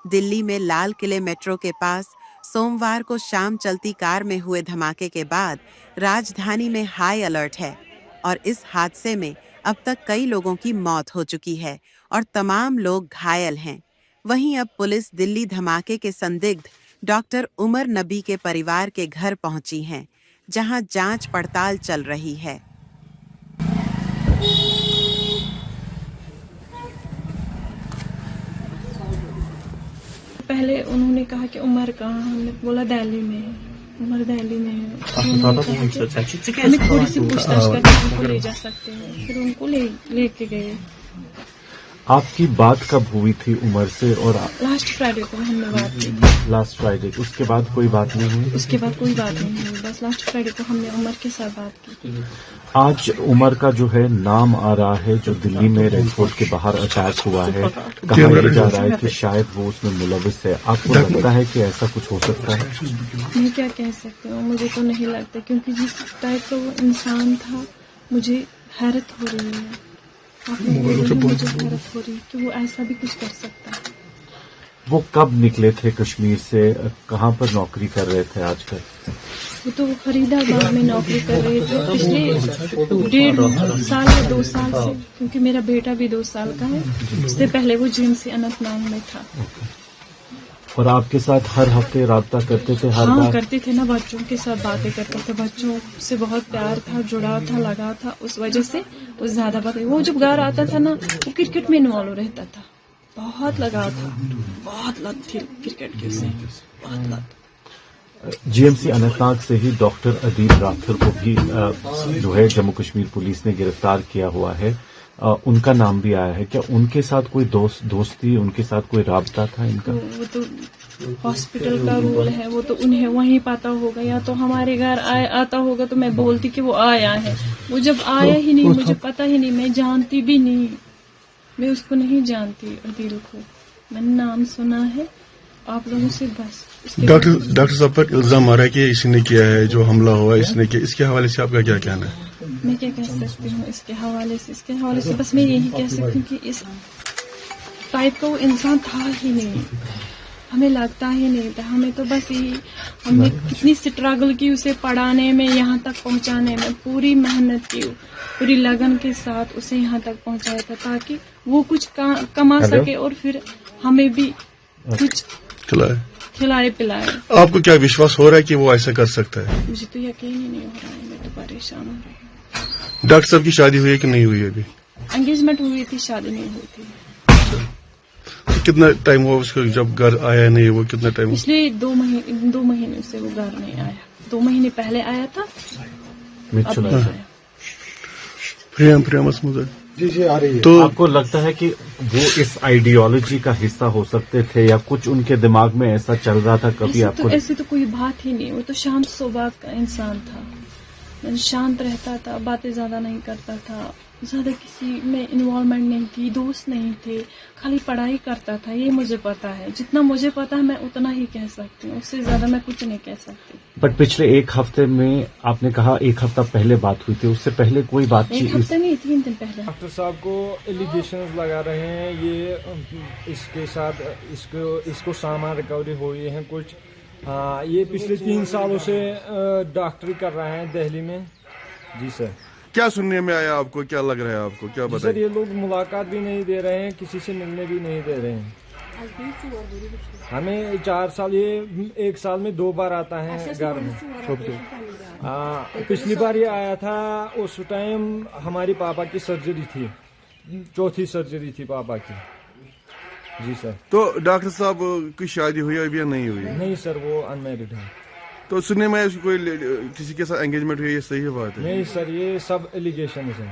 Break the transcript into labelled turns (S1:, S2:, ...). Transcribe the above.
S1: दिल्ली में लाल किले मेट्रो के पास सोमवार को शाम चलती कार में हुए धमाके के बाद राजधानी में हाई अलर्ट है और इस हादसे में अब तक कई लोगों की मौत हो चुकी है और तमाम लोग घायल हैं। वहीं अब पुलिस दिल्ली धमाके के संदिग्ध डॉक्टर उमर नबी के परिवार के घर पहुंची है, जहां जांच पड़ताल चल रही है।
S2: पहले उन्होंने कहा कि उमर कहाँ, हमने बोला दिल्ली में है, उमर दिल्ली में है। हमें थोड़ी सी पूछताछ करके उनको ले जा सकते हैं, फिर उनको लेके गए।
S3: आपकी बात कब हुई थी उमर से? और
S2: लास्ट फ्राइडे को हमने बात की।
S3: लास्ट फ्राइडे, उसके बाद कोई बात नहीं हुई?
S2: उसके बाद कोई बात नहीं हुई, बस लास्ट फ्राइडे को हमने उमर के साथ बात की।
S3: आज उमर का जो है नाम आ रहा है, जो दिल्ली में रेड फोर्ट के बाहर अटैक हुआ है, कहा यह जा रहा है कि शायद वो उसमें मुलविस है। आपको लगता है कि ऐसा कुछ हो सकता है?
S2: मैं क्या कह सकती हूँ, मुझे तो नहीं लगता, क्योंकि जिस टाइप का वो इंसान था, मुझे हैरत हो रही है। मुझे हैरत हो रही कि वो ऐसा भी कुछ कर सकता है।
S3: वो कब निकले थे कश्मीर से? कहाँ पर नौकरी कर रहे थे आजकल?
S2: वो तो फरीदाबाद में नौकरी कर रहे थे पिछले 1.5 साल या 2 साल से, क्योंकि मेरा बेटा भी 2 साल का है। उससे पहले वो GMC अनंतनाग में था।
S3: और आपके साथ हर हफ्ते राब्ता करते थे?
S2: हाँ, करते थे ना, बच्चों के साथ बातें करते थे, बच्चों से बहुत प्यार था, जुड़ाव था, लगा था, उस वजह से वो ज्यादा बातें। वो जब घर आता था ना, वो क्रिकेट में इन्वॉल्व रहता था, बहुत लगाव था, बहुत लत थी क्रिकेट की उसे, बहुत लत।
S3: GMC अनंतनाग से ही डॉक्टर अदील राठौर को भी जो है जम्मू कश्मीर पुलिस ने गिरफ्तार किया हुआ है। उनका नाम भी आया है। क्या उनके साथ कोई दोस्ती, उनके साथ कोई राब्ता था इनका?
S2: वो तो हॉस्पिटल का रूल है, वो तो उन्हें वहीं पता होगा, या तो हमारे घर आता होगा तो मैं बोलती कि वो आया है। वो जब आया ही नहीं, मुझे पता ही नहीं, मैं जानती भी नहीं, मैं उसको नहीं जानती अदील को, मैंने नाम सुना है आप लोगों से बस।
S4: डॉक्टर साहब पर इल्जाम आ रहा है कि इसने किया है, जो हमला हुआ इसने किया, इसके हवाले से आपका क्या कहना है?
S2: मैं क्या कह सकती हूँ इसके हवाले से बस मैं यही कह सकती हूँ कि इस टाइप का वो इंसान था ही नहीं, हमें लगता ही नहीं था। हमें तो बस यही, हमने कितनी स्ट्रगल की उसे पढ़ाने में, यहाँ तक पहुँचाने में, पूरी मेहनत की, पूरी लगन के साथ उसे यहाँ तक पहुँचाया था, ताकि वो कुछ कमा सके और फिर हमें भी कुछ खिलाए पिलाए।
S4: आपको क्या विश्वास हो रहा है कि वो ऐसा कर सकता है?
S2: मुझे तो यकीन ही नहीं हो रहा है, मैं तो परेशान हो रही हूँ।
S4: डॉक्टर साहब की शादी हुई है कि नहीं हुई है? अभी
S2: एंगेजमेंट हुई थी, शादी नहीं हुई थी।
S4: तो कितना टाइम हुआ उसको जब घर आया नहीं? वो कितना टाइम?
S2: पिछले 2 महीने से वो घर नहीं आया। 2 महीने पहले आया था, अब नहीं आया।
S4: प्रियम
S3: जी आ रही है। तो आपको लगता है कि वो इस आइडियोलॉजी का हिस्सा हो सकते थे, या कुछ उनके दिमाग में ऐसा चल रहा था कभी? आपको
S2: ऐसे तो कोई बात ही नहीं, वो तो शांत स्वभाव का इंसान था, शांत रहता था, बातें ज्यादा नहीं करता था, ज्यादा किसी में इन्वॉल्वमेंट नहीं थी, दोस्त नहीं थे, खाली पढ़ाई करता था। ये मुझे पता है, जितना मुझे पता है मैं उतना ही कह सकती हूँ, उससे ज्यादा मैं कुछ नहीं कह सकती।
S3: बट पिछले 1 हफ्ते में आपने कहा 1 हफ्ता पहले बात हुई थी, उससे पहले कोई बात?
S2: 1 हफ्ते नहीं, 3 दिन पहले।
S5: डॉक्टर साहब को एलिगेशंस लगा रहे हैं, ये इसके साथ इसको सामान रिकवरी हुई है कुछ। हाँ, ये पिछले 3 सालों से डॉक्टरी कर रहे हैं दिल्ली में। जी सर।
S4: क्या सुनने में आया आपको? क्या लग रहा है आपको? क्या बताइए
S5: सर, ये लोग मुलाकात भी नहीं दे रहे हैं, किसी से मिलने भी नहीं दे रहे हैं हमें। 4 साल, ये 1 साल में 2 बार आता है घर में। पिछली बार ये आया था, उस टाइम हमारी पापा की सर्जरी थी, 4थी सर्जरी थी पापा की। जी सर।
S4: तो डॉक्टर साहब की शादी हुई है अभी या नहीं हुई?
S5: नहीं सर, वो अनमैरिड है।
S4: तो सुनने में कोई किसी के साथ एंगेजमेंट हुई है, ये सही बात है?
S5: नहीं सर, ये सब एलिगेशन है।